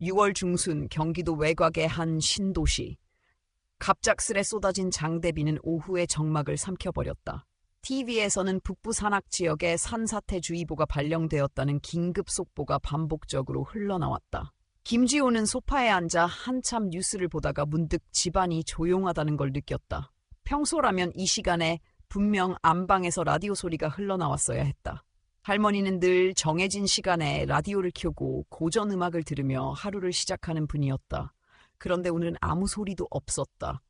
6월 중순 경기도 외곽의 한 신도시. 갑작스레 쏟아진 장대비는 오후의 정막을 삼켜버렸다. TV에서는 북부 산악 지역에 산사태주의보가 발령되었다는 긴급 속보가 반복적으로 흘러나왔다. 김지호는 소파에 앉아 한참 뉴스를 보다가 문득 집안이 조용하다는 걸 느꼈다. 평소라면 이 시간에 분명 안방에서 라디오 소리가 흘러나왔어야 했다. 할머니는 늘 정해진 시간에 라디오를 켜고 고전 음악을 들으며 하루를 시작하는 분이었다. 그런데 오늘은 아무 소리도 없었다.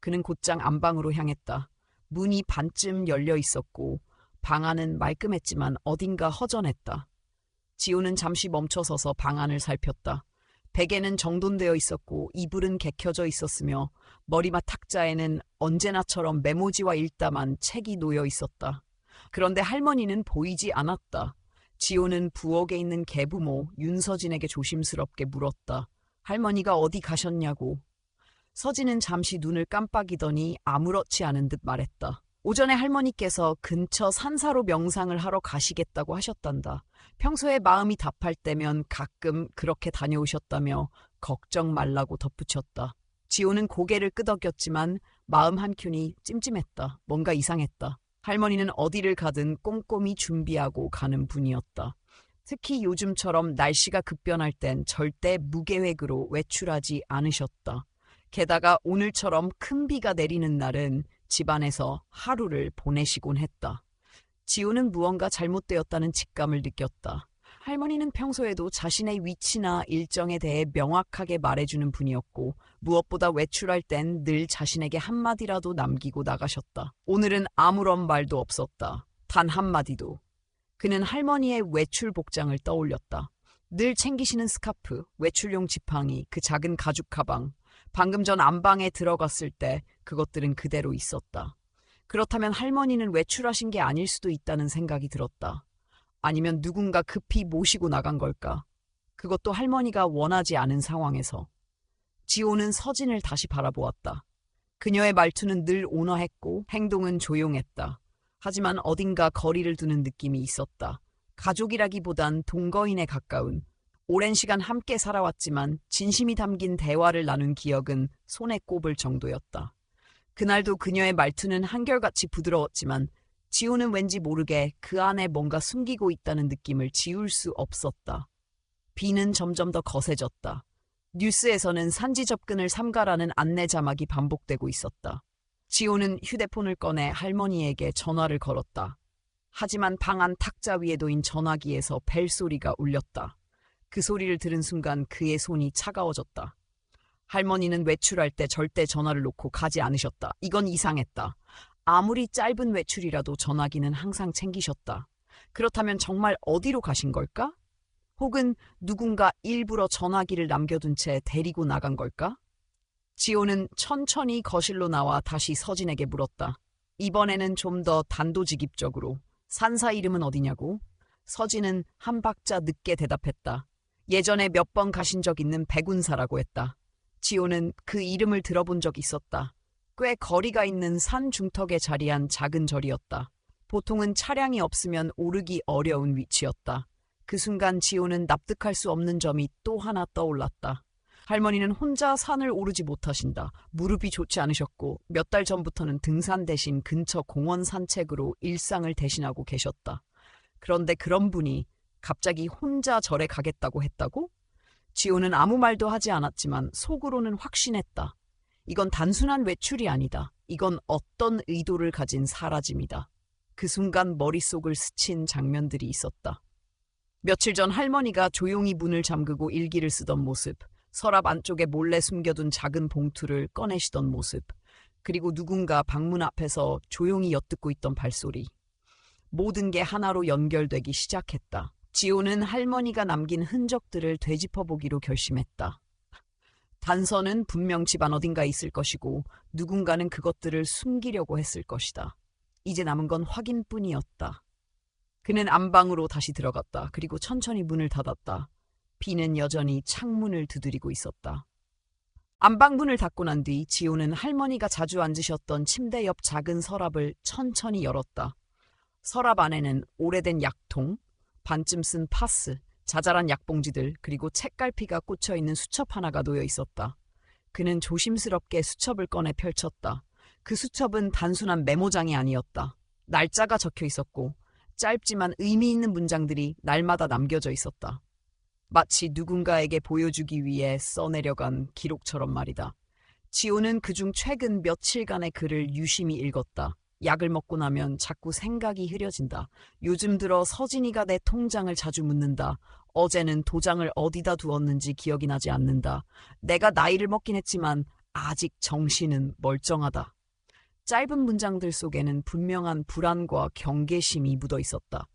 그는 곧장 안방으로 향했다. 문이 반쯤 열려 있었고 방 안은 말끔했지만 어딘가 허전했다. 지호는 잠시 멈춰서서 방 안을 살폈다. 베개는 정돈되어 있었고 이불은 개켜져 있었으며 머리맡 탁자에는 언제나처럼 메모지와 일담한 책이 놓여 있었다. 그런데 할머니는 보이지 않았다. 지호는 부엌에 있는 계부모 윤서진에게 조심스럽게 물었다. 할머니가 어디 가셨냐고. 서진은 잠시 눈을 깜빡이더니 아무렇지 않은 듯 말했다. 오전에 할머니께서 근처 산사로 명상을 하러 가시겠다고 하셨단다. 평소에 마음이 답할 때면 가끔 그렇게 다녀오셨다며 걱정 말라고 덧붙였다. 지호는 고개를 끄덕였지만 마음 한켠이 찜찜했다. 뭔가 이상했다. 할머니는 어디를 가든 꼼꼼히 준비하고 가는 분이었다. 특히 요즘처럼 날씨가 급변할 땐 절대 무계획으로 외출하지 않으셨다. 게다가 오늘처럼 큰 비가 내리는 날은 집안에서 하루를 보내시곤 했다. 지호는 무언가 잘못되었다는 직감을 느꼈다. 할머니는 평소에도 자신의 위치나 일정에 대해 명확하게 말해주는 분이었고 무엇보다 외출할 땐 늘 자신에게 한마디라도 남기고 나가셨다. 오늘은 아무런 말도 없었다. 단 한마디도. 그는 할머니의 외출 복장을 떠올렸다. 늘 챙기시는 스카프, 외출용 지팡이, 그 작은 가죽 가방. 방금 전 안방에 들어갔을 때 그것들은 그대로 있었다. 그렇다면 할머니는 외출하신 게 아닐 수도 있다는 생각이 들었다. 아니면 누군가 급히 모시고 나간 걸까? 그것도 할머니가 원하지 않은 상황에서. 지호는 서진을 다시 바라보았다. 그녀의 말투는 늘 온화했고 행동은 조용했다. 하지만 어딘가 거리를 두는 느낌이 있었다. 가족이라기보단 동거인에 가까운. 오랜 시간 함께 살아왔지만 진심이 담긴 대화를 나눈 기억은 손에 꼽을 정도였다. 그날도 그녀의 말투는 한결같이 부드러웠지만 지호는 왠지 모르게 그 안에 뭔가 숨기고 있다는 느낌을 지울 수 없었다. 비는 점점 더 거세졌다. 뉴스에서는 산지 접근을 삼가라는 안내 자막이 반복되고 있었다. 지호는 휴대폰을 꺼내 할머니에게 전화를 걸었다. 하지만 방 안 탁자 위에 놓인 전화기에서 벨소리가 울렸다. 그 소리를 들은 순간 그의 손이 차가워졌다. 할머니는 외출할 때 절대 전화를 놓고 가지 않으셨다. 이건 이상했다. 아무리 짧은 외출이라도 전화기는 항상 챙기셨다. 그렇다면 정말 어디로 가신 걸까? 혹은 누군가 일부러 전화기를 남겨둔 채 데리고 나간 걸까? 지호는 천천히 거실로 나와 다시 서진에게 물었다. 이번에는 좀 더 단도직입적으로. 산사 이름은 어디냐고? 서진은 한 박자 늦게 대답했다. 예전에 몇 번 가신 적 있는 백운사라고 했다. 지호는 그 이름을 들어본 적 있었다. 꽤 거리가 있는 산 중턱에 자리한 작은 절이었다. 보통은 차량이 없으면 오르기 어려운 위치였다. 그 순간 지호는 납득할 수 없는 점이 또 하나 떠올랐다. 할머니는 혼자 산을 오르지 못하신다. 무릎이 좋지 않으셨고 몇 달 전부터는 등산 대신 근처 공원 산책으로 일상을 대신하고 계셨다. 그런데 그런 분이 갑자기 혼자 절에 가겠다고 했다고? 지호는 아무 말도 하지 않았지만 속으로는 확신했다. 이건 단순한 외출이 아니다. 이건 어떤 의도를 가진 사라짐이다. 그 순간 머릿속을 스친 장면들이 있었다. 며칠 전 할머니가 조용히 문을 잠그고 일기를 쓰던 모습, 서랍 안쪽에 몰래 숨겨둔 작은 봉투를 꺼내시던 모습, 그리고 누군가 방문 앞에서 조용히 엿듣고 있던 발소리. 모든 게 하나로 연결되기 시작했다. 지호는 할머니가 남긴 흔적들을 되짚어보기로 결심했다. 단서는 분명 집안 어딘가에 있을 것이고 누군가는 그것들을 숨기려고 했을 것이다. 이제 남은 건 확인뿐이었다. 그는 안방으로 다시 들어갔다. 그리고 천천히 문을 닫았다. 비는 여전히 창문을 두드리고 있었다. 안방문을 닫고 난 뒤 지호는 할머니가 자주 앉으셨던 침대 옆 작은 서랍을 천천히 열었다. 서랍 안에는 오래된 약통, 반쯤 쓴 파스, 자잘한 약봉지들 그리고 책갈피가 꽂혀있는 수첩 하나가 놓여 있었다. 그는 조심스럽게 수첩을 꺼내 펼쳤다. 그 수첩은 단순한 메모장이 아니었다. 날짜가 적혀 있었고 짧지만 의미 있는 문장들이 날마다 남겨져 있었다. 마치 누군가에게 보여주기 위해 써내려간 기록처럼 말이다. 지호는 그중 최근 며칠간의 글을 유심히 읽었다. 약을 먹고 나면 자꾸 생각이 흐려진다. 요즘 들어 서진이가 내 통장을 자주 묻는다. 어제는 도장을 어디다 두었는지 기억이 나지 않는다. 내가 나이를 먹긴 했지만 아직 정신은 멀쩡하다. 짧은 문장들 속에는 분명한 불안과 경계심이 묻어 있었다.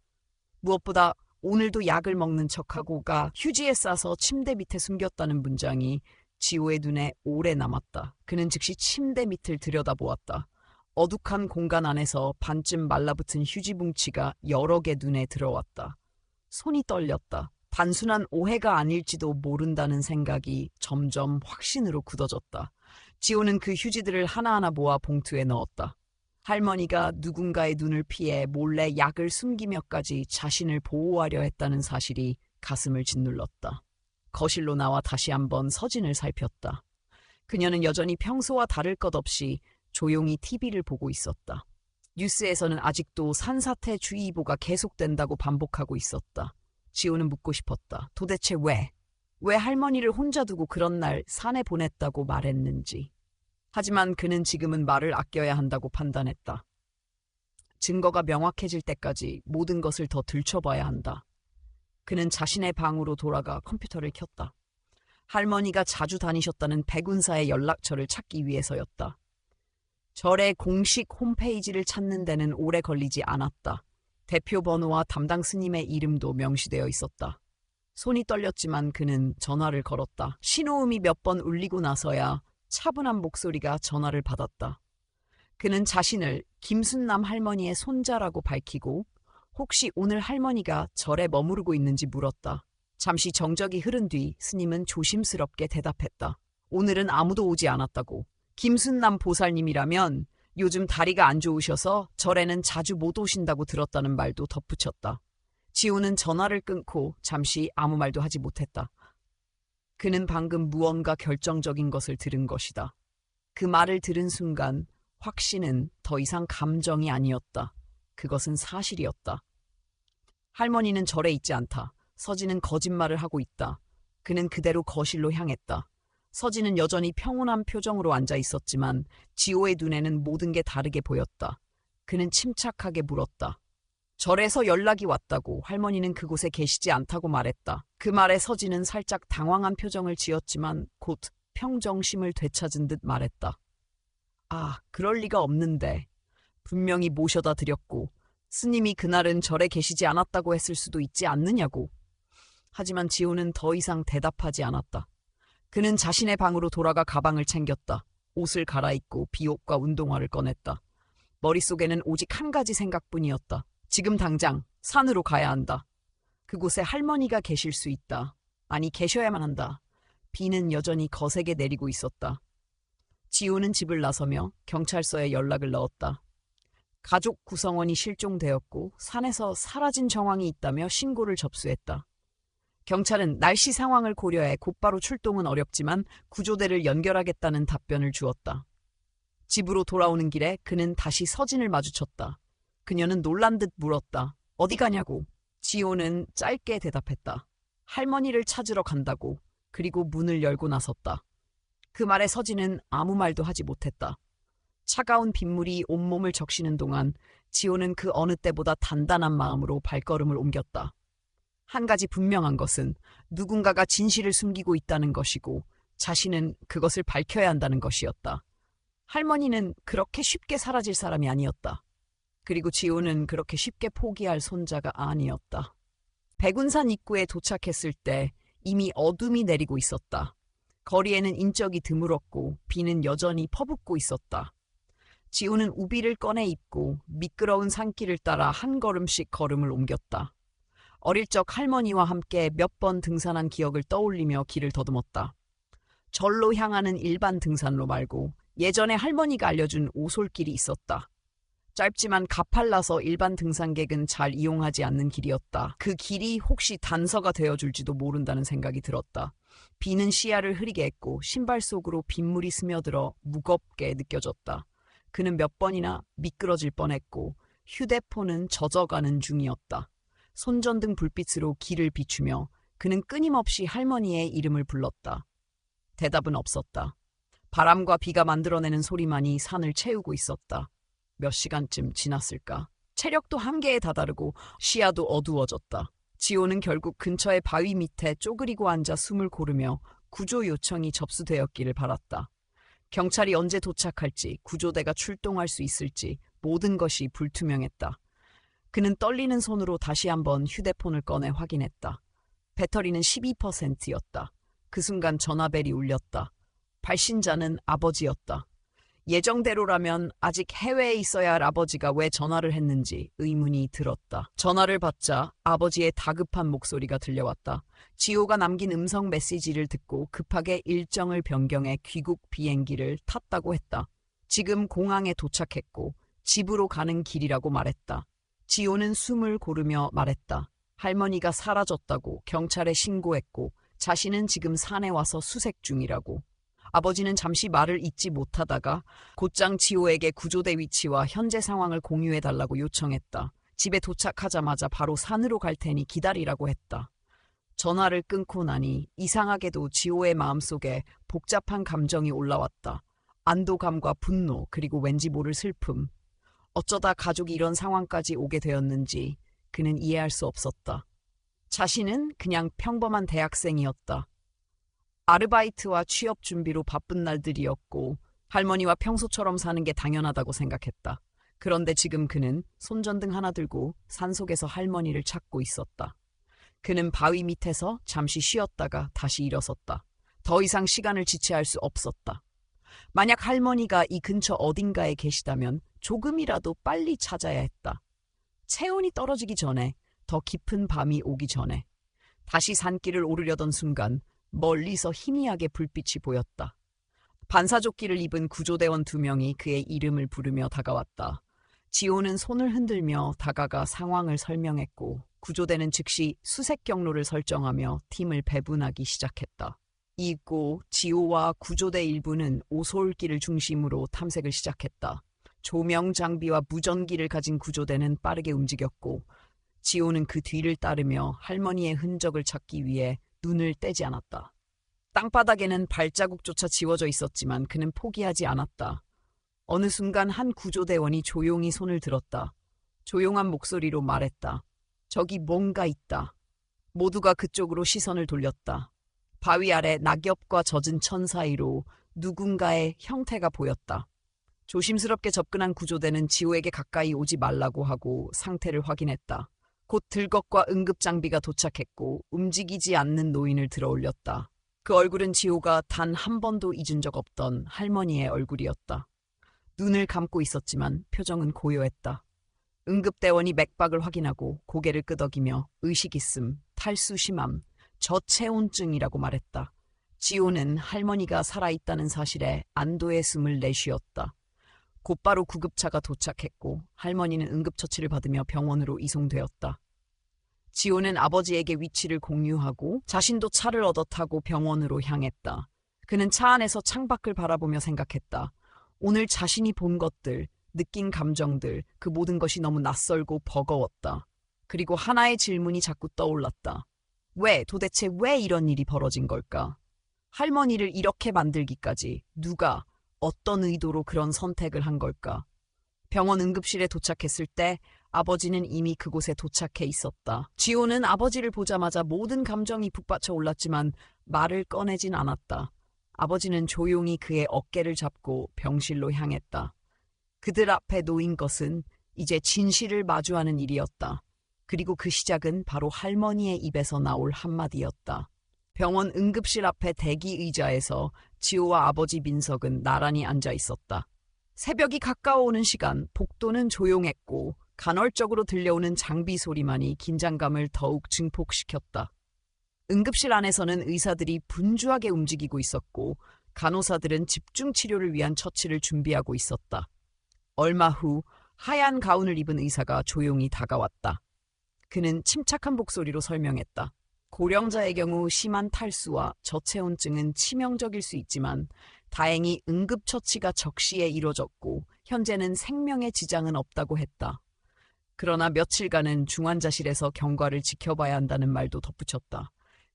무엇보다 오늘도 약을 먹는 척하고가 휴지에 싸서 침대 밑에 숨겼다는 문장이 지호의 눈에 오래 남았다. 그는 즉시 침대 밑을 들여다보았다. 어둑한 공간 안에서 반쯤 말라붙은 휴지 뭉치가 여러 개 눈에 들어왔다. 손이 떨렸다. 단순한 오해가 아닐지도 모른다는 생각이 점점 확신으로 굳어졌다. 지호는 그 휴지들을 하나하나 모아 봉투에 넣었다. 할머니가 누군가의 눈을 피해 몰래 약을 숨기며까지 자신을 보호하려 했다는 사실이 가슴을 짓눌렀다. 거실로 나와 다시 한번 서진을 살폈다. 그녀는 여전히 평소와 다를 것 없이 조용히 TV를 보고 있었다. 뉴스에서는 아직도 산사태 주의보가 계속된다고 반복하고 있었다. 지호는 묻고 싶었다. 도대체 왜? 왜 할머니를 혼자 두고 그런 날 산에 보냈다고 말했는지. 하지만 그는 지금은 말을 아껴야 한다고 판단했다. 증거가 명확해질 때까지 모든 것을 더 들춰봐야 한다. 그는 자신의 방으로 돌아가 컴퓨터를 켰다. 할머니가 자주 다니셨다는 백운사의 연락처를 찾기 위해서였다. 절의 공식 홈페이지를 찾는 데는 오래 걸리지 않았다. 대표 번호와 담당 스님의 이름도 명시되어 있었다. 손이 떨렸지만 그는 전화를 걸었다. 신호음이 몇 번 울리고 나서야 차분한 목소리가 전화를 받았다. 그는 자신을 김순남 할머니의 손자라고 밝히고 혹시 오늘 할머니가 절에 머무르고 있는지 물었다. 잠시 정적이 흐른 뒤 스님은 조심스럽게 대답했다. 오늘은 아무도 오지 않았다고. 김순남 보살님이라면 요즘 다리가 안 좋으셔서 절에는 자주 못 오신다고 들었다는 말도 덧붙였다. 지호는 전화를 끊고 잠시 아무 말도 하지 못했다. 그는 방금 무언가 결정적인 것을 들은 것이다. 그 말을 들은 순간 확신은 더 이상 감정이 아니었다. 그것은 사실이었다. 할머니는 절에 있지 않다. 서진은 거짓말을 하고 있다. 그는 그대로 거실로 향했다. 서진은 여전히 평온한 표정으로 앉아 있었지만 지호의 눈에는 모든 게 다르게 보였다. 그는 침착하게 물었다. 절에서 연락이 왔다고. 할머니는 그곳에 계시지 않다고 말했다. 그 말에 서진은 살짝 당황한 표정을 지었지만 곧 평정심을 되찾은 듯 말했다. 아, 그럴 리가 없는데. 분명히 모셔다 드렸고 스님이 그날은 절에 계시지 않았다고 했을 수도 있지 않느냐고. 하지만 지호는 더 이상 대답하지 않았다. 그는 자신의 방으로 돌아가 가방을 챙겼다. 옷을 갈아입고 비옷과 운동화를 꺼냈다. 머릿속에는 오직 한 가지 생각뿐이었다. 지금 당장 산으로 가야 한다. 그곳에 할머니가 계실 수 있다. 아니, 계셔야만 한다. 비는 여전히 거세게 내리고 있었다. 지호는 집을 나서며 경찰서에 연락을 넣었다. 가족 구성원이 실종되었고 산에서 사라진 정황이 있다며 신고를 접수했다. 경찰은 날씨 상황을 고려해 곧바로 출동은 어렵지만 구조대를 연결하겠다는 답변을 주었다. 집으로 돌아오는 길에 그는 다시 서진을 마주쳤다. 그녀는 놀란 듯 물었다. 어디 가냐고. 지호는 짧게 대답했다. 할머니를 찾으러 간다고. 그리고 문을 열고 나섰다. 그 말에 서진은 아무 말도 하지 못했다. 차가운 빗물이 온몸을 적시는 동안 지호는 그 어느 때보다 단단한 마음으로 발걸음을 옮겼다. 한 가지 분명한 것은 누군가가 진실을 숨기고 있다는 것이고 자신은 그것을 밝혀야 한다는 것이었다. 할머니는 그렇게 쉽게 사라질 사람이 아니었다. 그리고 지호는 그렇게 쉽게 포기할 손자가 아니었다. 백운산 입구에 도착했을 때 이미 어둠이 내리고 있었다. 거리에는 인적이 드물었고 비는 여전히 퍼붓고 있었다. 지호는 우비를 꺼내 입고 미끄러운 산길을 따라 한 걸음씩 걸음을 옮겼다. 어릴 적 할머니와 함께 몇 번 등산한 기억을 떠올리며 길을 더듬었다. 절로 향하는 일반 등산로 말고 예전에 할머니가 알려준 오솔길이 있었다. 짧지만 가팔라서 일반 등산객은 잘 이용하지 않는 길이었다. 그 길이 혹시 단서가 되어줄지도 모른다는 생각이 들었다. 비는 시야를 흐리게 했고 신발 속으로 빗물이 스며들어 무겁게 느껴졌다. 그는 몇 번이나 미끄러질 뻔했고 휴대폰은 젖어가는 중이었다. 손전등 불빛으로 길을 비추며 그는 끊임없이 할머니의 이름을 불렀다. 대답은 없었다. 바람과 비가 만들어내는 소리만이 산을 채우고 있었다. 몇 시간쯤 지났을까? 체력도 한계에 다다르고 시야도 어두워졌다. 지호는 결국 근처의 바위 밑에 쪼그리고 앉아 숨을 고르며 구조 요청이 접수되었기를 바랐다. 경찰이 언제 도착할지, 구조대가 출동할 수 있을지 모든 것이 불투명했다. 그는 떨리는 손으로 다시 한번 휴대폰을 꺼내 확인했다. 배터리는 12%였다. 그 순간 전화벨이 울렸다. 발신자는 아버지였다. 예정대로라면 아직 해외에 있어야 할 아버지가 왜 전화를 했는지 의문이 들었다. 전화를 받자 아버지의 다급한 목소리가 들려왔다. 지호가 남긴 음성 메시지를 듣고 급하게 일정을 변경해 귀국 비행기를 탔다고 했다. 지금 공항에 도착했고 집으로 가는 길이라고 말했다. 지호는 숨을 고르며 말했다. 할머니가 사라졌다고 경찰에 신고했고 자신은 지금 산에 와서 수색 중이라고. 아버지는 잠시 말을 잇지 못하다가 곧장 지호에게 구조대 위치와 현재 상황을 공유해달라고 요청했다. 집에 도착하자마자 바로 산으로 갈 테니 기다리라고 했다. 전화를 끊고 나니 이상하게도 지호의 마음속에 복잡한 감정이 올라왔다. 안도감과 분노, 그리고 왠지 모를 슬픔. 어쩌다 가족이 이런 상황까지 오게 되었는지 그는 이해할 수 없었다. 자신은 그냥 평범한 대학생이었다. 아르바이트와 취업 준비로 바쁜 날들이었고 할머니와 평소처럼 사는 게 당연하다고 생각했다. 그런데 지금 그는 손전등 하나 들고 산속에서 할머니를 찾고 있었다. 그는 바위 밑에서 잠시 쉬었다가 다시 일어섰다. 더 이상 시간을 지체할 수 없었다. 만약 할머니가 이 근처 어딘가에 계시다면 조금이라도 빨리 찾아야 했다. 체온이 떨어지기 전에, 더 깊은 밤이 오기 전에. 다시 산길을 오르려던 순간 멀리서 희미하게 불빛이 보였다. 반사조끼를 입은 구조대원 2명이 그의 이름을 부르며 다가왔다. 지호는 손을 흔들며 다가가 상황을 설명했고 구조대는 즉시 수색 경로를 설정하며 팀을 배분하기 시작했다. 이윽고 지호와 구조대 일부는 오솔길을 중심으로 탐색을 시작했다. 조명 장비와 무전기를 가진 구조대는 빠르게 움직였고 지호는 그 뒤를 따르며 할머니의 흔적을 찾기 위해 눈을 떼지 않았다. 땅바닥에는 발자국조차 지워져 있었지만 그는 포기하지 않았다. 어느 순간 한 구조대원이 조용히 손을 들었다. 조용한 목소리로 말했다. 저기 뭔가 있다. 모두가 그쪽으로 시선을 돌렸다. 바위 아래 낙엽과 젖은 천 사이로 누군가의 형태가 보였다. 조심스럽게 접근한 구조대는 지호에게 가까이 오지 말라고 하고 상태를 확인했다. 곧 들것과 응급장비가 도착했고 움직이지 않는 노인을 들어올렸다. 그 얼굴은 지호가 단 한 번도 잊은 적 없던 할머니의 얼굴이었다. 눈을 감고 있었지만 표정은 고요했다. 응급대원이 맥박을 확인하고 고개를 끄덕이며 의식 있음, 탈수 심함, 저체온증이라고 말했다. 지호는 할머니가 살아있다는 사실에 안도의 숨을 내쉬었다. 곧바로 구급차가 도착했고 할머니는 응급처치를 받으며 병원으로 이송되었다. 지호는 아버지에게 위치를 공유하고 자신도 차를 얻어 타고 병원으로 향했다. 그는 차 안에서 창밖을 바라보며 생각했다. 오늘 자신이 본 것들, 느낀 감정들, 그 모든 것이 너무 낯설고 버거웠다. 그리고 하나의 질문이 자꾸 떠올랐다. 도대체 왜 이런 일이 벌어진 걸까? 할머니를 이렇게 만들기까지 누가, 어떤 의도로 그런 선택을 한 걸까? 병원 응급실에 도착했을 때 아버지는 이미 그곳에 도착해 있었다. 지호는 아버지를 보자마자 모든 감정이 북받쳐 올랐지만 말을 꺼내진 않았다. 아버지는 조용히 그의 어깨를 잡고 병실로 향했다. 그들 앞에 놓인 것은 이제 진실을 마주하는 일이었다. 그리고 그 시작은 바로 할머니의 입에서 나올 한마디였다. 병원 응급실 앞에 대기 의자에서 지호와 아버지 민석은 나란히 앉아 있었다. 새벽이 가까워오는 시간, 복도는 조용했고 간헐적으로 들려오는 장비 소리만이 긴장감을 더욱 증폭시켰다. 응급실 안에서는 의사들이 분주하게 움직이고 있었고 간호사들은 집중 치료를 위한 처치를 준비하고 있었다. 얼마 후 하얀 가운을 입은 의사가 조용히 다가왔다. 그는 침착한 목소리로 설명했다. 고령자의 경우 심한 탈수와 저체온증은 치명적일 수 있지만 다행히 응급처치가 적시에 이뤄졌고 현재는 생명에 지장은 없다고 했다. 그러나 며칠간은 중환자실에서 경과를 지켜봐야 한다는 말도 덧붙였다.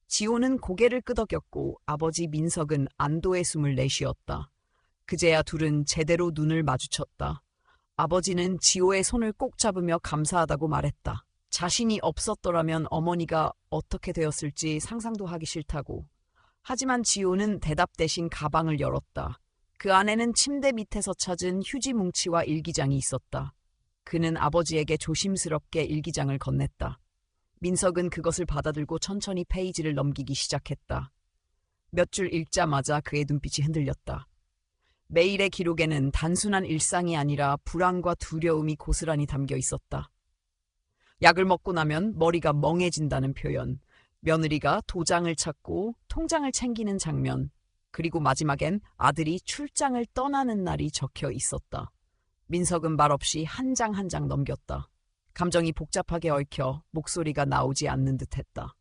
지호는 고개를 끄덕였고 아버지 민석은 안도의 숨을 내쉬었다. 그제야 둘은 제대로 눈을 마주쳤다. 아버지는 지호의 손을 꼭 잡으며 감사하다고 말했다. 자신이 없었더라면 어머니가 어떻게 되었을지 상상도 하기 싫다고. 하지만 지호는 대답 대신 가방을 열었다. 그 안에는 침대 밑에서 찾은 휴지 뭉치와 일기장이 있었다. 그는 아버지에게 조심스럽게 일기장을 건넸다. 민석은 그것을 받아들고 천천히 페이지를 넘기기 시작했다. 몇 줄 읽자마자 그의 눈빛이 흔들렸다. 매일의 기록에는 단순한 일상이 아니라 불안과 두려움이 고스란히 담겨 있었다. 약을 먹고 나면 머리가 멍해진다는 표현, 며느리가 도장을 찾고 통장을 챙기는 장면, 그리고 마지막엔 아들이 출장을 떠나는 날이 적혀 있었다. 민석은 말없이 한 장 한 장 넘겼다. 감정이 복잡하게 얽혀 목소리가 나오지 않는 듯했다.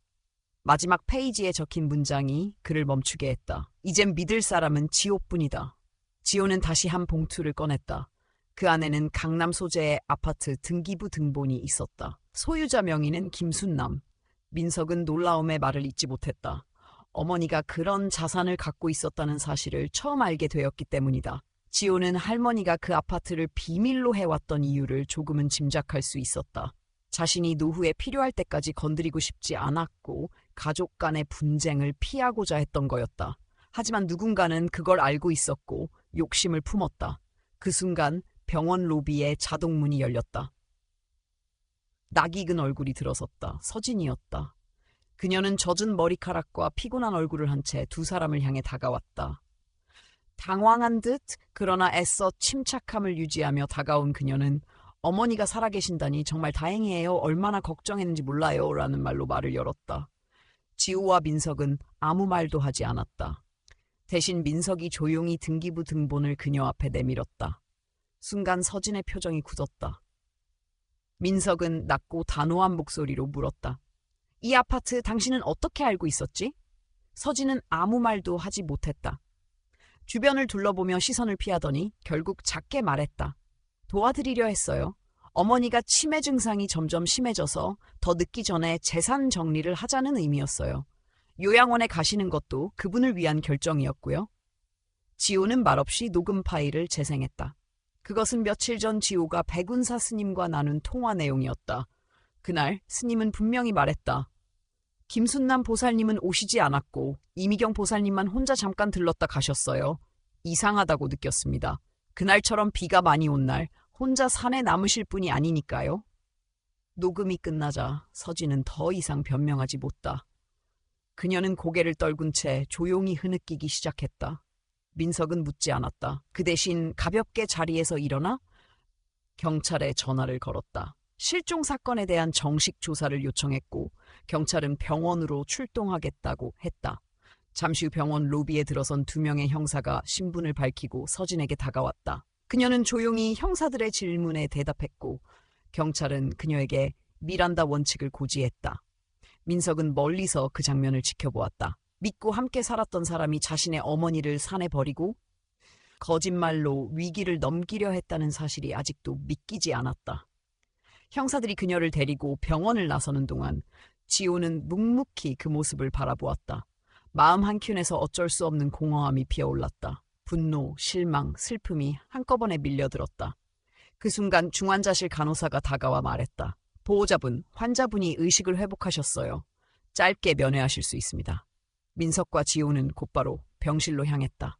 마지막 페이지에 적힌 문장이 그를 멈추게 했다. 이젠 믿을 사람은 지호뿐이다. 지호는 다시 한 봉투를 꺼냈다. 그 안에는 강남 소재의 아파트 등기부 등본이 있었다. 소유자 명의는 김순남. 민석은 놀라움에 말을 잇지 못했다. 어머니가 그런 자산을 갖고 있었다는 사실을 처음 알게 되었기 때문이다. 지호는 할머니가 그 아파트를 비밀로 해왔던 이유를 조금은 짐작할 수 있었다. 자신이 노후에 필요할 때까지 건드리고 싶지 않았고 가족 간의 분쟁을 피하고자 했던 거였다. 하지만 누군가는 그걸 알고 있었고 욕심을 품었다. 그 순간 병원 로비에 자동문이 열렸다. 낯익은 얼굴이 들어섰다. 서진이었다. 그녀는 젖은 머리카락과 피곤한 얼굴을 한 채 두 사람을 향해 다가왔다. 당황한 듯 그러나 애써 침착함을 유지하며 다가온 그녀는 어머니가 살아계신다니 정말 다행이에요. 얼마나 걱정했는지 몰라요. 라는 말로 말을 열었다. 지호와 민석은 아무 말도 하지 않았다. 대신 민석이 조용히 등기부 등본을 그녀 앞에 내밀었다. 순간 서진의 표정이 굳었다. 민석은 낮고 단호한 목소리로 물었다. 이 아파트 당신은 어떻게 알고 있었지? 서진은 아무 말도 하지 못했다. 주변을 둘러보며 시선을 피하더니 결국 작게 말했다. 도와드리려 했어요. 어머니가 치매 증상이 점점 심해져서 더 늦기 전에 재산 정리를 하자는 의미였어요. 요양원에 가시는 것도 그분을 위한 결정이었고요. 지호는 말없이 녹음 파일을 재생했다. 그것은 며칠 전 지호가 백운사 스님과 나눈 통화 내용이었다. 그날 스님은 분명히 말했다. 김순남 보살님은 오시지 않았고 이미경 보살님만 혼자 잠깐 들렀다 가셨어요. 이상하다고 느꼈습니다. 그날처럼 비가 많이 온 날 혼자 산에 남으실 분이 아니니까요. 녹음이 끝나자 서진은 더 이상 변명하지 못다. 그녀는 고개를 떨군 채 조용히 흐느끼기 시작했다. 민석은 묻지 않았다. 그 대신 가볍게 자리에서 일어나 경찰에 전화를 걸었다. 실종 사건에 대한 정식 조사를 요청했고 경찰은 병원으로 출동하겠다고 했다. 잠시 후 병원 로비에 들어선 두 명의 형사가 신분을 밝히고 서진에게 다가왔다. 그녀는 조용히 형사들의 질문에 대답했고 경찰은 그녀에게 미란다 원칙을 고지했다. 민석은 멀리서 그 장면을 지켜보았다. 믿고 함께 살았던 사람이 자신의 어머니를 산에 버리고 거짓말로 위기를 넘기려 했다는 사실이 아직도 믿기지 않았다. 형사들이 그녀를 데리고 병원을 나서는 동안 지호는 묵묵히 그 모습을 바라보았다. 마음 한켠에서 어쩔 수 없는 공허함이 피어올랐다. 분노, 실망, 슬픔이 한꺼번에 밀려들었다. 그 순간 중환자실 간호사가 다가와 말했다. 보호자분, 환자분이 의식을 회복하셨어요. 짧게 면회하실 수 있습니다. 민석과 지호는 곧바로 병실로 향했다.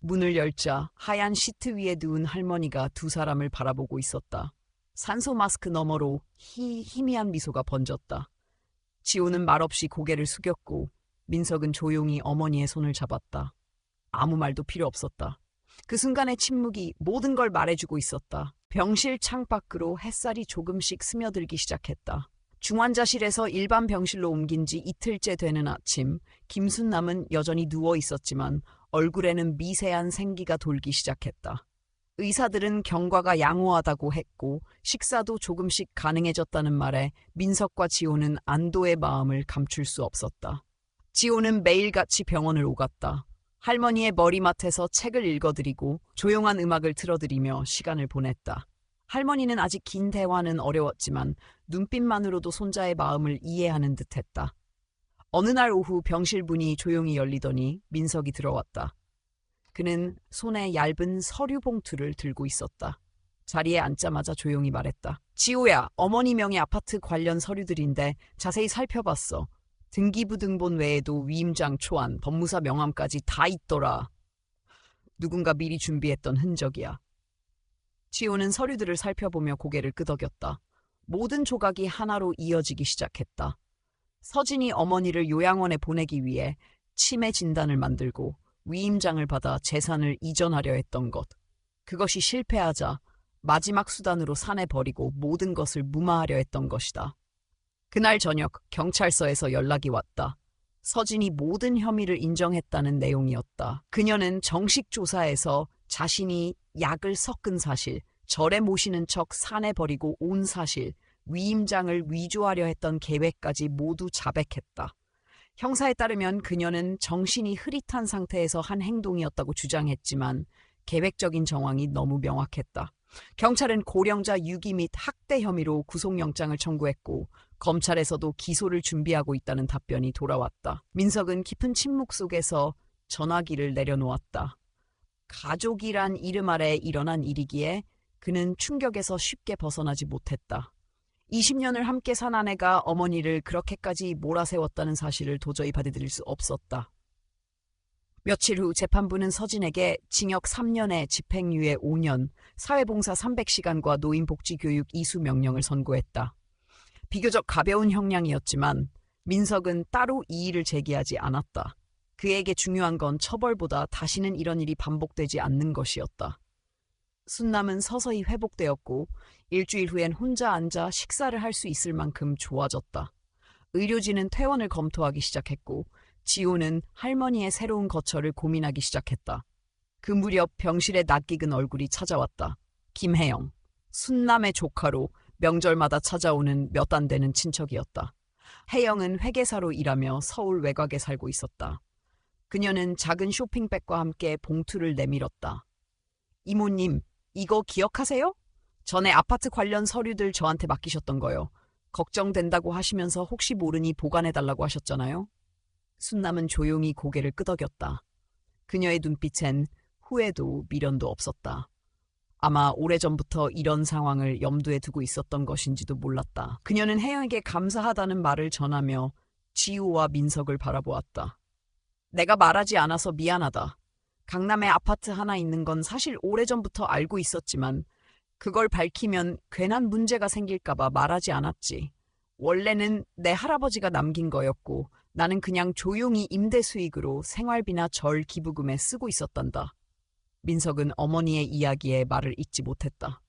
문을 열자 하얀 시트 위에 누운 할머니가 두 사람을 바라보고 있었다. 산소 마스크 너머로 희미한 미소가 번졌다. 지호는 말없이 고개를 숙였고 민석은 조용히 어머니의 손을 잡았다. 아무 말도 필요 없었다. 그 순간의 침묵이 모든 걸 말해주고 있었다. 병실 창밖으로 햇살이 조금씩 스며들기 시작했다. 중환자실에서 일반 병실로 옮긴 지 이틀째 되는 아침, 김순남은 여전히 누워 있었지만 얼굴에는 미세한 생기가 돌기 시작했다. 의사들은 경과가 양호하다고 했고 식사도 조금씩 가능해졌다는 말에 민석과 지호는 안도의 마음을 감출 수 없었다. 지호는 매일같이 병원을 오갔다. 할머니의 머리맡에서 책을 읽어드리고 조용한 음악을 틀어드리며 시간을 보냈다. 할머니는 아직 긴 대화는 어려웠지만 눈빛만으로도 손자의 마음을 이해하는 듯했다. 어느 날 오후 병실 문이 조용히 열리더니 민석이 들어왔다. 그는 손에 얇은 서류 봉투를 들고 있었다. 자리에 앉자마자 조용히 말했다. 지호야, 어머니 명의 아파트 관련 서류들인데 자세히 살펴봤어. 등기부 등본 외에도 위임장 초안, 법무사 명함까지 다 있더라. 누군가 미리 준비했던 흔적이야. 지호는 서류들을 살펴보며 고개를 끄덕였다. 모든 조각이 하나로 이어지기 시작했다. 서진이 어머니를 요양원에 보내기 위해 치매 진단을 만들고 위임장을 받아 재산을 이전하려 했던 것. 그것이 실패하자 마지막 수단으로 산에 버리고 모든 것을 무마하려 했던 것이다. 그날 저녁 경찰서에서 연락이 왔다. 서진이 모든 혐의를 인정했다는 내용이었다. 그녀는 정식 조사에서 자신이 약을 섞은 사실, 절에 모시는 척 산에 버리고 온 사실, 위임장을 위조하려 했던 계획까지 모두 자백했다. 형사에 따르면 그녀는 정신이 흐릿한 상태에서 한 행동이었다고 주장했지만 계획적인 정황이 너무 명확했다. 경찰은 고령자 유기 및 학대 혐의로 구속영장을 청구했고 검찰에서도 기소를 준비하고 있다는 답변이 돌아왔다. 민석은 깊은 침묵 속에서 전화기를 내려놓았다. 가족이란 이름 아래 일어난 일이기에 그는 충격에서 쉽게 벗어나지 못했다. 20년을 함께 산 아내가 어머니를 그렇게까지 몰아세웠다는 사실을 도저히 받아들일 수 없었다. 며칠 후 재판부는 서진에게 징역 3년에 집행유예 5년, 사회봉사 300시간과 노인복지교육 이수 명령을 선고했다. 비교적 가벼운 형량이었지만 민석은 따로 이의를 제기하지 않았다. 그에게 중요한 건 처벌보다 다시는 이런 일이 반복되지 않는 것이었다. 순남은 서서히 회복되었고 일주일 후엔 혼자 앉아 식사를 할 수 있을 만큼 좋아졌다. 의료진은 퇴원을 검토하기 시작했고 지호는 할머니의 새로운 거처를 고민하기 시작했다. 그 무렵 병실에 낯익은 얼굴이 찾아왔다. 김혜영, 순남의 조카로 명절마다 찾아오는 몇 안 되는 친척이었다. 혜영은 회계사로 일하며 서울 외곽에 살고 있었다. 그녀는 작은 쇼핑백과 함께 봉투를 내밀었다. 이모님, 이거 기억하세요? 전에 아파트 관련 서류들 저한테 맡기셨던 거요. 걱정된다고 하시면서 혹시 모르니 보관해달라고 하셨잖아요. 순남은 조용히 고개를 끄덕였다. 그녀의 눈빛엔 후회도 미련도 없었다. 아마 오래전부터 이런 상황을 염두에 두고 있었던 것인지도 몰랐다. 그녀는 혜영에게 감사하다는 말을 전하며 지우와 민석을 바라보았다. 내가 말하지 않아서 미안하다. 강남에 아파트 하나 있는 건 사실 오래전부터 알고 있었지만 그걸 밝히면 괜한 문제가 생길까봐 말하지 않았지. 원래는 내 할아버지가 남긴 거였고 나는 그냥 조용히 임대 수익으로 생활비나 절 기부금에 쓰고 있었단다. 민석은 어머니의 이야기에 말을 잇지 못했다.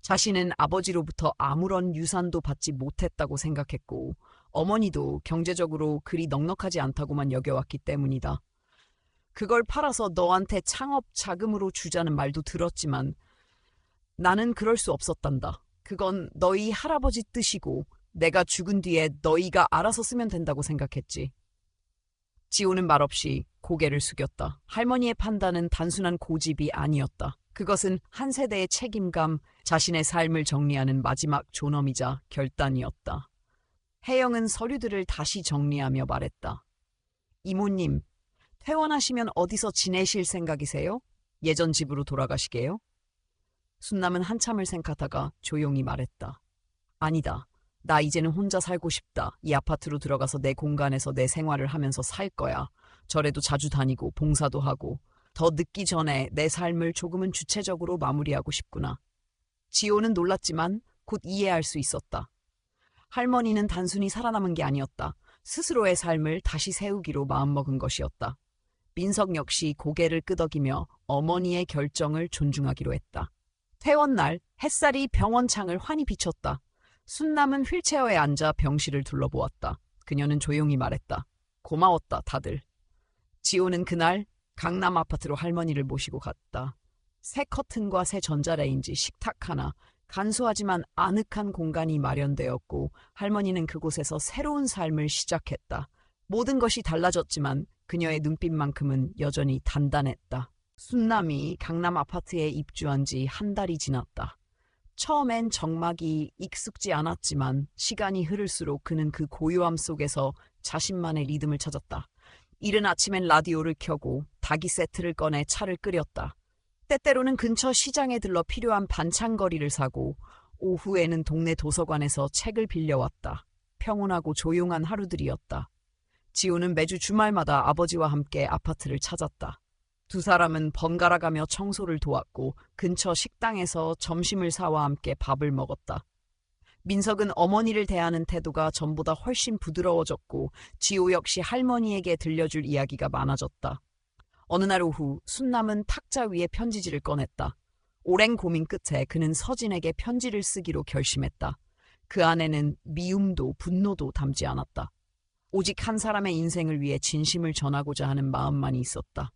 자신은 아버지로부터 아무런 유산도 받지 못했다고 생각했고 어머니도 경제적으로 그리 넉넉하지 않다고만 여겨왔기 때문이다. 그걸 팔아서 너한테 창업 자금으로 주자는 말도 들었지만 나는 그럴 수 없었단다. 그건 너희 할아버지 뜻이고 내가 죽은 뒤에 너희가 알아서 쓰면 된다고 생각했지. 지호는 말없이 고개를 숙였다. 할머니의 판단은 단순한 고집이 아니었다. 그것은 한 세대의 책임감, 자신의 삶을 정리하는 마지막 존엄이자 결단이었다. 혜영은 서류들을 다시 정리하며 말했다. 이모님, 퇴원하시면 어디서 지내실 생각이세요? 예전 집으로 돌아가시게요? 순남은 한참을 생각하다가 조용히 말했다. 아니다. 나 이제는 혼자 살고 싶다. 이 아파트로 들어가서 내 공간에서 내 생활을 하면서 살 거야. 절에도 자주 다니고 봉사도 하고 더 늦기 전에 내 삶을 조금은 주체적으로 마무리하고 싶구나. 지호는 놀랐지만 곧 이해할 수 있었다. 할머니는 단순히 살아남은 게 아니었다. 스스로의 삶을 다시 세우기로 마음먹은 것이었다. 민석 역시 고개를 끄덕이며 어머니의 결정을 존중하기로 했다. 퇴원 날 햇살이 병원 창을 환히 비쳤다. 순남은 휠체어에 앉아 병실을 둘러보았다. 그녀는 조용히 말했다. 고마웠다, 다들. 지호는 그날 강남 아파트로 할머니를 모시고 갔다. 새 커튼과 새 전자레인지, 식탁 하나, 간소하지만 아늑한 공간이 마련되었고 할머니는 그곳에서 새로운 삶을 시작했다. 모든 것이 달라졌지만 그녀의 눈빛만큼은 여전히 단단했다. 순남이 강남 아파트에 입주한 지 한 달이 지났다. 처음엔 정막이 익숙지 않았지만 시간이 흐를수록 그는 그 고요함 속에서 자신만의 리듬을 찾았다. 이른 아침엔 라디오를 켜고 닭이 세트를 꺼내 차를 끓였다. 때때로는 근처 시장에 들러 필요한 반찬거리를 사고 오후에는 동네 도서관에서 책을 빌려왔다. 평온하고 조용한 하루들이었다. 지호는 매주 주말마다 아버지와 함께 아파트를 찾았다. 두 사람은 번갈아가며 청소를 도왔고 근처 식당에서 점심을 사와 함께 밥을 먹었다. 민석은 어머니를 대하는 태도가 전보다 훨씬 부드러워졌고 지호 역시 할머니에게 들려줄 이야기가 많아졌다. 어느 날 오후 순남은 탁자 위에 편지지를 꺼냈다. 오랜 고민 끝에 그는 서진에게 편지를 쓰기로 결심했다. 그 안에는 미움도 분노도 담지 않았다. 오직 한 사람의 인생을 위해 진심을 전하고자 하는 마음만이 있었다.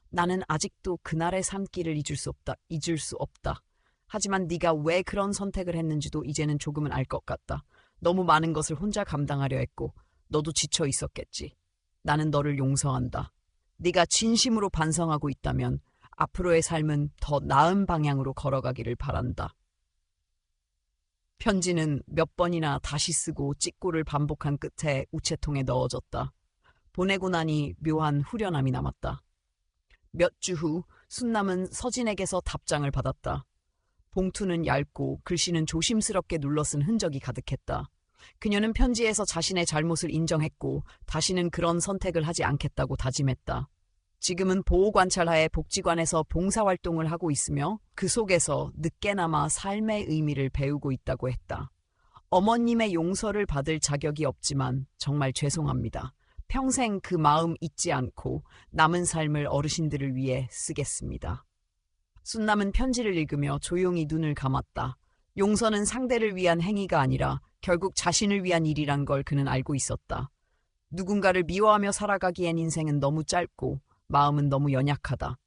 나는 아직도 그날의 산길을 잊을 수 없다. 하지만 네가 왜 그런 선택을 했는지도 이제는 조금은 알 것 같다. 너무 많은 것을 혼자 감당하려 했고 너도 지쳐 있었겠지. 나는 너를 용서한다. 네가 진심으로 반성하고 있다면 앞으로의 삶은 더 나은 방향으로 걸어가기를 바란다. 편지는 몇 번이나 다시 쓰고 찍고를 반복한 끝에 우체통에 넣어졌다. 보내고 나니 묘한 후련함이 남았다. 몇 주 후 순남은 서진에게서 답장을 받았다. 봉투는 얇고 글씨는 조심스럽게 눌러쓴 흔적이 가득했다. 그녀는 편지에서 자신의 잘못을 인정했고 다시는 그런 선택을 하지 않겠다고 다짐했다. 지금은 보호관찰하에 복지관에서 봉사활동을 하고 있으며 그 속에서 늦게나마 삶의 의미를 배우고 있다고 했다. 어머님의 용서를 받을 자격이 없지만 정말 죄송합니다. 평생 그 마음 잊지 않고 남은 삶을 어르신들을 위해 쓰겠습니다. 순남은 편지를 읽으며 조용히 눈을 감았다. 용서는 상대를 위한 행위가 아니라 결국 자신을 위한 일이란 걸 그는 알고 있었다. 누군가를 미워하며 살아가기엔 인생은 너무 짧고 마음은 너무 연약하다.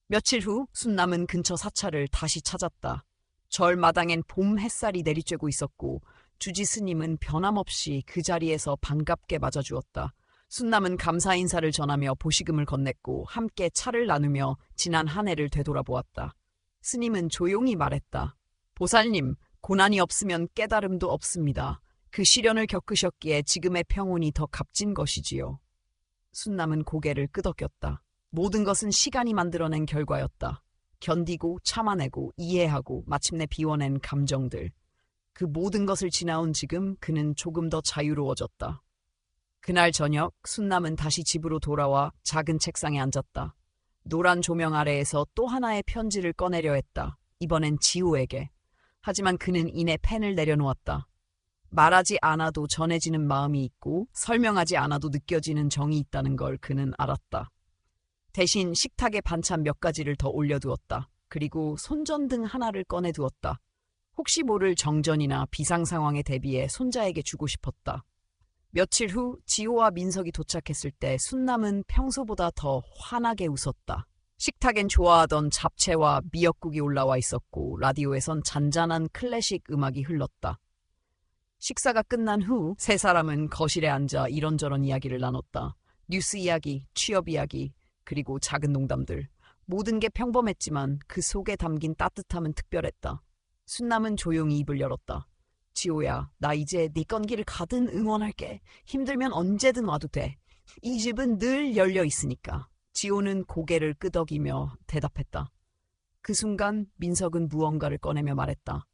며칠 후 순남은 근처 사찰을 다시 찾았다. 절 마당엔 봄 햇살이 내리쬐고 있었고 주지 스님은 변함없이 그 자리에서 반갑게 맞아주었다. 순남은 감사 인사를 전하며 보시금을 건넸고 함께 차를 나누며 지난 한 해를 되돌아보았다. 스님은 조용히 말했다. 보살님, 고난이 없으면 깨달음도 없습니다. 그 시련을 겪으셨기에 지금의 평온이 더 값진 것이지요. 순남은 고개를 끄덕였다. 모든 것은 시간이 만들어낸 결과였다. 견디고 참아내고 이해하고 마침내 비워낸 감정들. 그 모든 것을 지나온 지금 그는 조금 더 자유로워졌다. 그날 저녁 순남은 다시 집으로 돌아와 작은 책상에 앉았다. 노란 조명 아래에서 또 하나의 편지를 꺼내려 했다. 이번엔 지호에게. 하지만 그는 이내 펜을 내려놓았다. 말하지 않아도 전해지는 마음이 있고 설명하지 않아도 느껴지는 정이 있다는 걸 그는 알았다. 대신 식탁에 반찬 몇 가지를 더 올려두었다. 그리고 손전등 하나를 꺼내두었다. 혹시 모를 정전이나 비상 상황에 대비해 손자에게 주고 싶었다. 며칠 후 지호와 민석이 도착했을 때 순남은 평소보다 더 환하게 웃었다. 식탁엔 좋아하던 잡채와 미역국이 올라와 있었고 라디오에선 잔잔한 클래식 음악이 흘렀다. 식사가 끝난 후 세 사람은 거실에 앉아 이런저런 이야기를 나눴다. 뉴스 이야기, 취업 이야기, 그리고 작은 농담들. 모든 게 평범했지만 그 속에 담긴 따뜻함은 특별했다. 순남은 조용히 입을 열었다. 지호야, 나 이제 네 건기를 가든 응원할게. 힘들면 언제든 와도 돼. 이 집은 늘 열려 있으니까. 지호는 고개를 끄덕이며 대답했다. 그 순간 민석은 무언가를 꺼내며 말했다.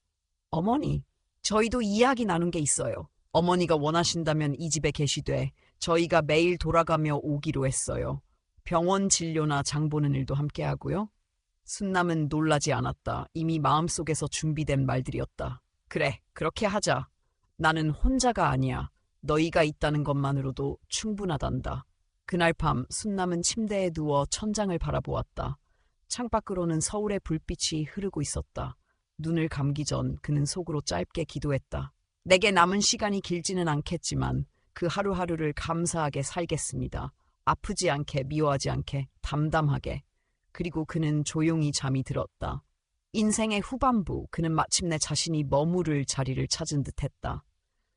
어머니, 저희도 이야기 나눈 게 있어요. 어머니가 원하신다면 이 집에 계시되 저희가 매일 돌아가며 오기로 했어요. 병원 진료나 장 보는 일도 함께 하고요. 순남은 놀라지 않았다. 이미 마음속에서 준비된 말들이었다. 그래, 그렇게 하자. 나는 혼자가 아니야. 너희가 있다는 것만으로도 충분하단다. 그날 밤 순남은 침대에 누워 천장을 바라보았다. 창밖으로는 서울의 불빛이 흐르고 있었다. 눈을 감기 전 그는 속으로 짧게 기도했다. 내게 남은 시간이 길지는 않겠지만 그 하루하루를 감사하게 살겠습니다. 아프지 않게, 미워하지 않게, 담담하게. 그리고 그는 조용히 잠이 들었다. 인생의 후반부, 그는 마침내 자신이 머무를 자리를 찾은 듯했다.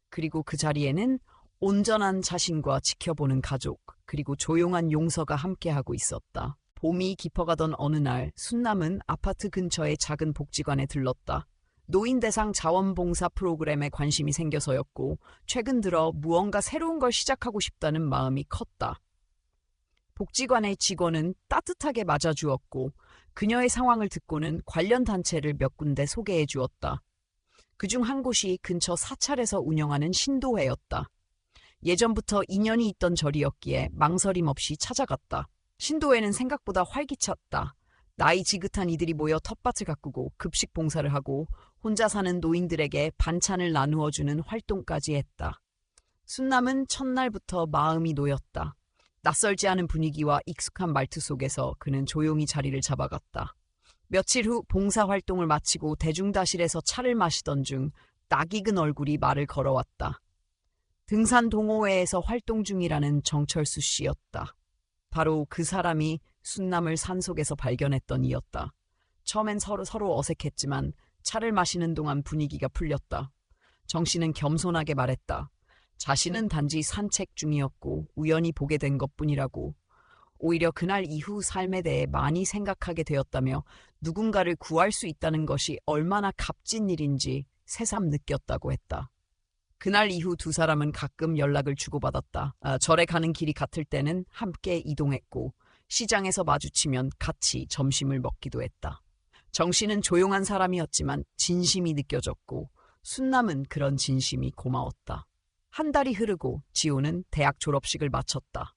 그리고 그 자리에는 온전한 자신과 지켜보는 가족, 그리고 조용한 용서가 함께하고 있었다. 봄이 깊어가던 어느 날, 순남은 아파트 근처의 작은 복지관에 들렀다. 노인 대상 자원봉사 프로그램에 관심이 생겨서였고, 최근 들어 무언가 새로운 걸 시작하고 싶다는 마음이 컸다. 복지관의 직원은 따뜻하게 맞아주었고, 그녀의 상황을 듣고는 관련 단체를 몇 군데 소개해 주었다. 그중 한 곳이 근처 사찰에서 운영하는 신도회였다. 예전부터 인연이 있던 절이었기에 망설임 없이 찾아갔다. 신도회는 생각보다 활기찼다. 나이 지긋한 이들이 모여 텃밭을 가꾸고 급식 봉사를 하고 혼자 사는 노인들에게 반찬을 나누어주는 활동까지 했다. 순남은 첫날부터 마음이 놓였다. 낯설지 않은 분위기와 익숙한 말투 속에서 그는 조용히 자리를 잡아갔다. 며칠 후 봉사활동을 마치고 대중다실에서 차를 마시던 중 낯익은 얼굴이 말을 걸어왔다. 등산 동호회에서 활동 중이라는 정철수 씨였다. 바로 그 사람이 순남을 산속에서 발견했던 이였다. 처음엔 서로 어색했지만 차를 마시는 동안 분위기가 풀렸다. 정 씨는 겸손하게 말했다. 자신은 단지 산책 중이었고 우연히 보게 된 것뿐이라고. 오히려 그날 이후 삶에 대해 많이 생각하게 되었다며 누군가를 구할 수 있다는 것이 얼마나 값진 일인지 새삼 느꼈다고 했다. 그날 이후 두 사람은 가끔 연락을 주고받았다. 절에 가는 길이 같을 때는 함께 이동했고 시장에서 마주치면 같이 점심을 먹기도 했다. 정 씨는 조용한 사람이었지만 진심이 느껴졌고 순남은 그런 진심이 고마웠다. 한 달이 흐르고 지호는 대학 졸업식을 마쳤다.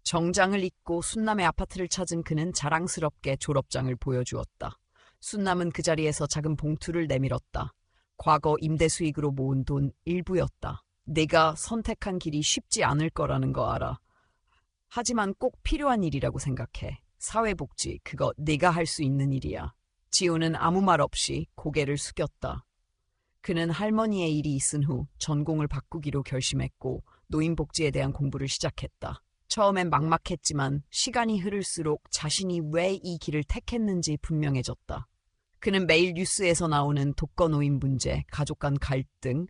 정장을 입고 순남의 아파트를 찾은 그는 자랑스럽게 졸업장을 보여주었다. 순남은 그 자리에서 작은 봉투를 내밀었다. 과거 임대 수익으로 모은 돈 일부였다. 내가 선택한 길이 쉽지 않을 거라는 거 알아. 하지만 꼭 필요한 일이라고 생각해. 사회복지, 그거 내가 할 수 있는 일이야. 지호는 아무 말 없이 고개를 숙였다. 그는 할머니의 일이 있은 후 전공을 바꾸기로 결심했고 노인복지에 대한 공부를 시작했다. 처음엔 막막했지만 시간이 흐를수록 자신이 왜 이 길을 택했는지 분명해졌다. 그는 매일 뉴스에서 나오는 독거노인 문제, 가족 간 갈등,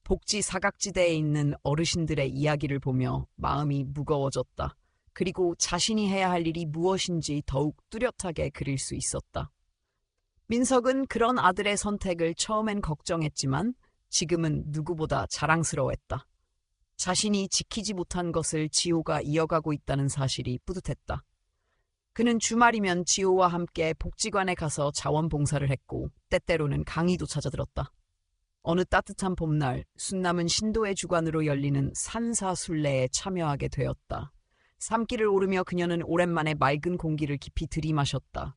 복지 사각지대에 있는 어르신들의 이야기를 보며 마음이 무거워졌다. 그리고 자신이 해야 할 일이 무엇인지 더욱 뚜렷하게 그릴 수 있었다. 민석은 그런 아들의 선택을 처음엔 걱정했지만 지금은 누구보다 자랑스러워했다. 자신이 지키지 못한 것을 지호가 이어가고 있다는 사실이 뿌듯했다. 그는 주말이면 지호와 함께 복지관에 가서 자원봉사를 했고 때때로는 강의도 찾아들었다. 어느 따뜻한 봄날 순남은 신도의 주관으로 열리는 산사순례에 참여하게 되었다. 산길을 오르며 그녀는 오랜만에 맑은 공기를 깊이 들이마셨다.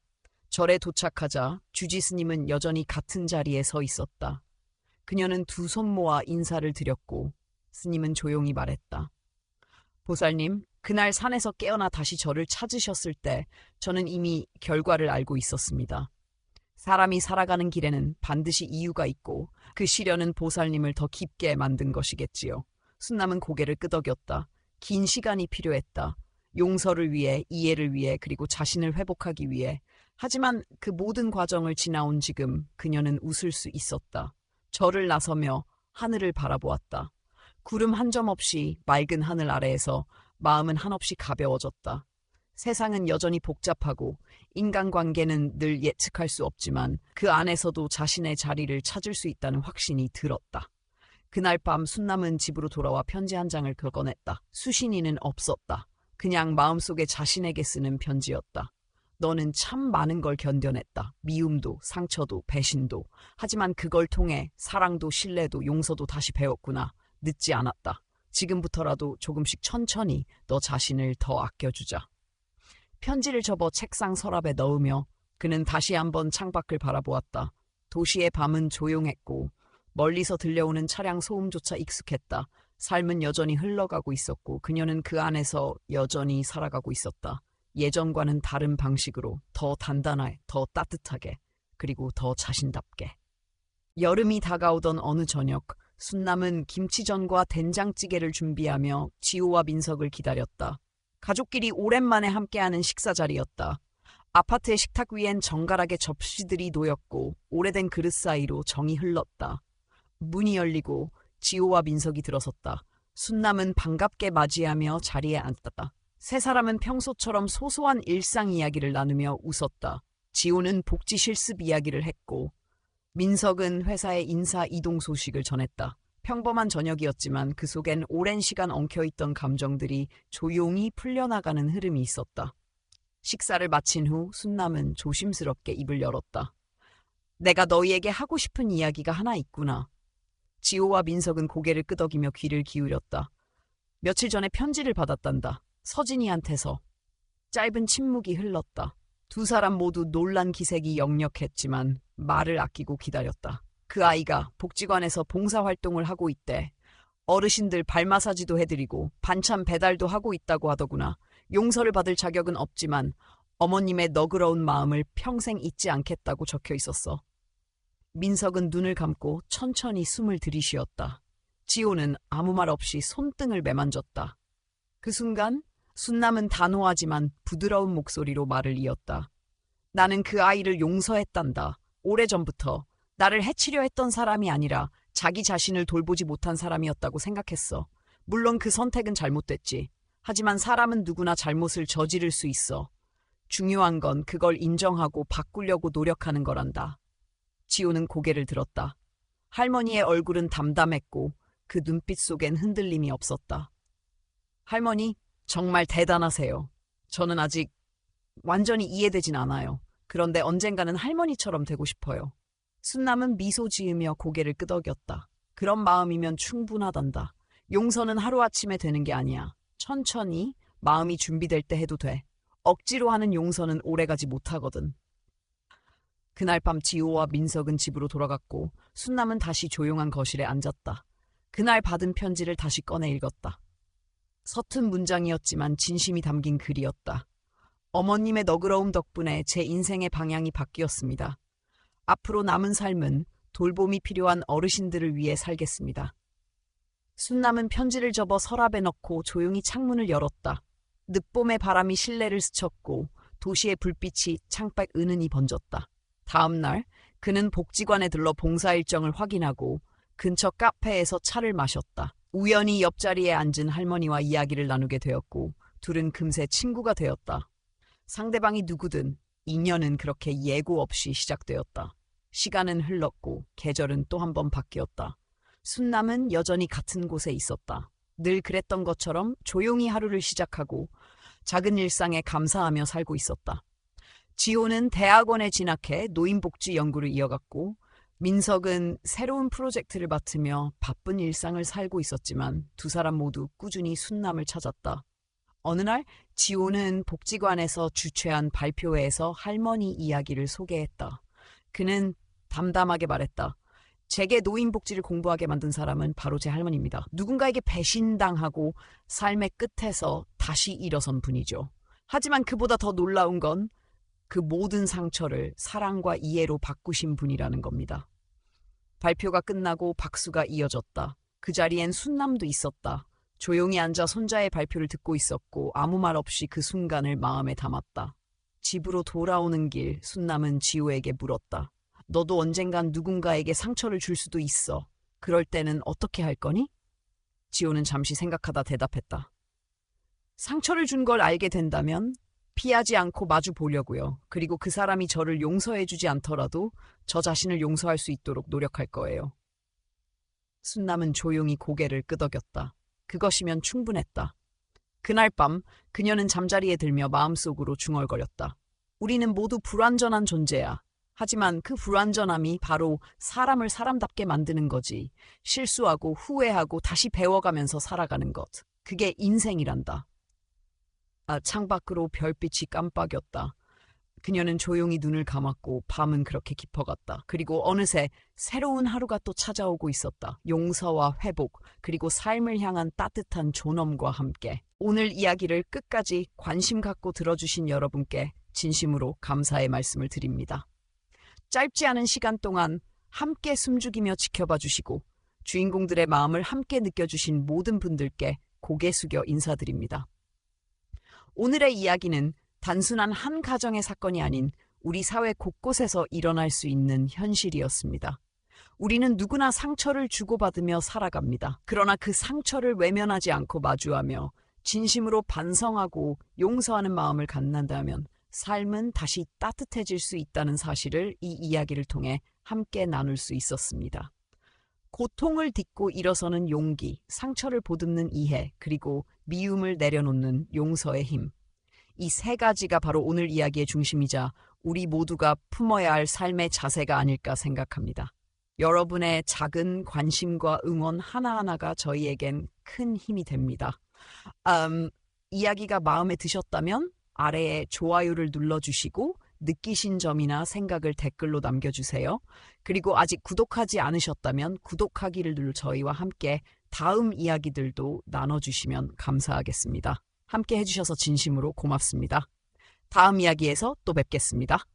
절에 도착하자 주지 스님은 여전히 같은 자리에 서 있었다. 그녀는 두 손 모아 인사를 드렸고 스님은 조용히 말했다. 보살님, 그날 산에서 깨어나 다시 저를 찾으셨을 때 저는 이미 결과를 알고 있었습니다. 사람이 살아가는 길에는 반드시 이유가 있고 그 시련은 보살님을 더 깊게 만든 것이겠지요. 순남은 고개를 끄덕였다. 긴 시간이 필요했다. 용서를 위해, 이해를 위해, 그리고 자신을 회복하기 위해. 하지만 그 모든 과정을 지나온 지금 그녀는 웃을 수 있었다. 절을 나서며 하늘을 바라보았다. 구름 한 점 없이 맑은 하늘 아래에서 마음은 한없이 가벼워졌다. 세상은 여전히 복잡하고 인간관계는 늘 예측할 수 없지만 그 안에서도 자신의 자리를 찾을 수 있다는 확신이 들었다. 그날 밤 순남은 집으로 돌아와 편지 한 장을 긁어냈다. 수신이는 없었다. 그냥 마음속에 자신에게 쓰는 편지였다. 너는 참 많은 걸 견뎌냈다. 미움도, 상처도, 배신도. 하지만 그걸 통해 사랑도, 신뢰도, 용서도 다시 배웠구나. 늦지 않았다. 지금부터라도 조금씩 천천히 너 자신을 더 아껴주자. 편지를 접어 책상 서랍에 넣으며 그는 다시 한번 창밖을 바라보았다. 도시의 밤은 조용했고 멀리서 들려오는 차량 소음조차 익숙했다. 삶은 여전히 흘러가고 있었고 그녀는 그 안에서 여전히 살아가고 있었다. 예전과는 다른 방식으로 더 단단하게, 더 따뜻하게, 그리고 더 자신답게. 여름이 다가오던 어느 저녁, 순남은 김치전과 된장찌개를 준비하며 지호와 민석을 기다렸다. 가족끼리 오랜만에 함께하는 식사 자리였다. 아파트의 식탁 위엔 정갈하게 접시들이 놓였고 오래된 그릇 사이로 정이 흘렀다. 문이 열리고 지호와 민석이 들어섰다. 순남은 반갑게 맞이하며 자리에 앉았다. 세 사람은 평소처럼 소소한 일상 이야기를 나누며 웃었다. 지호는 복지 실습 이야기를 했고 민석은 회사의 인사 이동 소식을 전했다. 평범한 저녁이었지만 그 속엔 오랜 시간 엉켜있던 감정들이 조용히 풀려나가는 흐름이 있었다. 식사를 마친 후 순남은 조심스럽게 입을 열었다. 내가 너희에게 하고 싶은 이야기가 하나 있구나. 지호와 민석은 고개를 끄덕이며 귀를 기울였다. 며칠 전에 편지를 받았단다. 서진이한테서. 짧은 침묵이 흘렀다. 두 사람 모두 놀란 기색이 역력했지만 말을 아끼고 기다렸다. 그 아이가 복지관에서 봉사활동을 하고 있대. 어르신들 발 마사지도 해드리고 반찬 배달도 하고 있다고 하더구나. 용서를 받을 자격은 없지만 어머님의 너그러운 마음을 평생 잊지 않겠다고 적혀 있었어. 민석은 눈을 감고 천천히 숨을 들이쉬었다. 지호는 아무 말 없이 손등을 매만졌다. 그 순간 순남은 단호하지만 부드러운 목소리로 말을 이었다. 나는 그 아이를 용서했단다. 오래전부터 나를 해치려 했던 사람이 아니라 자기 자신을 돌보지 못한 사람이었다고 생각했어. 물론 그 선택은 잘못됐지. 하지만 사람은 누구나 잘못을 저지를 수 있어. 중요한 건 그걸 인정하고 바꾸려고 노력하는 거란다. 지호는 고개를 들었다. 할머니의 얼굴은 담담했고 그 눈빛 속엔 흔들림이 없었다. 할머니, 정말 대단하세요. 저는 아직 완전히 이해되진 않아요. 그런데 언젠가는 할머니처럼 되고 싶어요. 순남은 미소 지으며 고개를 끄덕였다. 그런 마음이면 충분하단다. 용서는 하루아침에 되는 게 아니야. 천천히 마음이 준비될 때 해도 돼. 억지로 하는 용서는 오래가지 못하거든. 그날 밤 지호와 민석은 집으로 돌아갔고 순남은 다시 조용한 거실에 앉았다. 그날 받은 편지를 다시 꺼내 읽었다. 서툰 문장이었지만 진심이 담긴 글이었다. 어머님의 너그러움 덕분에 제 인생의 방향이 바뀌었습니다. 앞으로 남은 삶은 돌봄이 필요한 어르신들을 위해 살겠습니다. 순남은 편지를 접어 서랍에 넣고 조용히 창문을 열었다. 늦봄의 바람이 실내를 스쳤고 도시의 불빛이 창밖 은은히 번졌다. 다음 날 그는 복지관에 들러 봉사 일정을 확인하고 근처 카페에서 차를 마셨다. 우연히 옆자리에 앉은 할머니와 이야기를 나누게 되었고 둘은 금세 친구가 되었다. 상대방이 누구든 인연은 그렇게 예고 없이 시작되었다. 시간은 흘렀고 계절은 또 한 번 바뀌었다. 순남은 여전히 같은 곳에 있었다. 늘 그랬던 것처럼 조용히 하루를 시작하고 작은 일상에 감사하며 살고 있었다. 지호는 대학원에 진학해 노인복지 연구를 이어갔고 민석은 새로운 프로젝트를 맡으며 바쁜 일상을 살고 있었지만 두 사람 모두 꾸준히 순남을 찾았다. 어느 날 지호는 복지관에서 주최한 발표회에서 할머니 이야기를 소개했다. 그는 담담하게 말했다. 제게 노인복지를 공부하게 만든 사람은 바로 제 할머니입니다. 누군가에게 배신당하고 삶의 끝에서 다시 일어선 분이죠. 하지만 그보다 더 놀라운 건 그 모든 상처를 사랑과 이해로 바꾸신 분이라는 겁니다. 발표가 끝나고 박수가 이어졌다. 그 자리엔 순남도 있었다. 조용히 앉아 손자의 발표를 듣고 있었고 아무 말 없이 그 순간을 마음에 담았다. 집으로 돌아오는 길 순남은 지호에게 물었다. 너도 언젠간 누군가에게 상처를 줄 수도 있어. 그럴 때는 어떻게 할 거니? 지호는 잠시 생각하다 대답했다. 상처를 준 걸 알게 된다면 피하지 않고 마주 보려고요. 그리고 그 사람이 저를 용서해주지 않더라도 저 자신을 용서할 수 있도록 노력할 거예요. 순남은 조용히 고개를 끄덕였다. 그것이면 충분했다. 그날 밤 그녀는 잠자리에 들며 마음속으로 중얼거렸다. 우리는 모두 불완전한 존재야. 하지만 그 불완전함이 바로 사람을 사람답게 만드는 거지. 실수하고 후회하고 다시 배워가면서 살아가는 것. 그게 인생이란다. 창밖으로 별빛이 깜빡였다. 그녀는 조용히 눈을 감았고 밤은 그렇게 깊어갔다. 그리고 어느새 새로운 하루가 또 찾아오고 있었다. 용서와 회복, 그리고 삶을 향한 따뜻한 존엄과 함께. 오늘 이야기를 끝까지 관심 갖고 들어주신 여러분께 진심으로 감사의 말씀을 드립니다. 짧지 않은 시간 동안 함께 숨죽이며 지켜봐 주시고 주인공들의 마음을 함께 느껴주신 모든 분들께 고개 숙여 인사드립니다. 오늘의 이야기는 단순한 한 가정의 사건이 아닌 우리 사회 곳곳에서 일어날 수 있는 현실이었습니다. 우리는 누구나 상처를 주고받으며 살아갑니다. 그러나 그 상처를 외면하지 않고 마주하며 진심으로 반성하고 용서하는 마음을 갖는다면 삶은 다시 따뜻해질 수 있다는 사실을 이 이야기를 통해 함께 나눌 수 있었습니다. 고통을 딛고 일어서는 용기, 상처를 보듬는 이해, 그리고 미움을 내려놓는 용서의 힘. 이 세 가지가 바로 오늘 이야기의 중심이자 우리 모두가 품어야 할 삶의 자세가 아닐까 생각합니다. 여러분의 작은 관심과 응원 하나하나가 저희에겐 큰 힘이 됩니다. 이야기가 마음에 드셨다면 아래에 좋아요를 눌러주시고 느끼신 점이나 생각을 댓글로 남겨주세요. 그리고 아직 구독하지 않으셨다면 구독하기를 눌러 저희와 함께 다음 이야기들도 나눠주시면 감사하겠습니다. 함께 해주셔서 진심으로 고맙습니다. 다음 이야기에서 또 뵙겠습니다.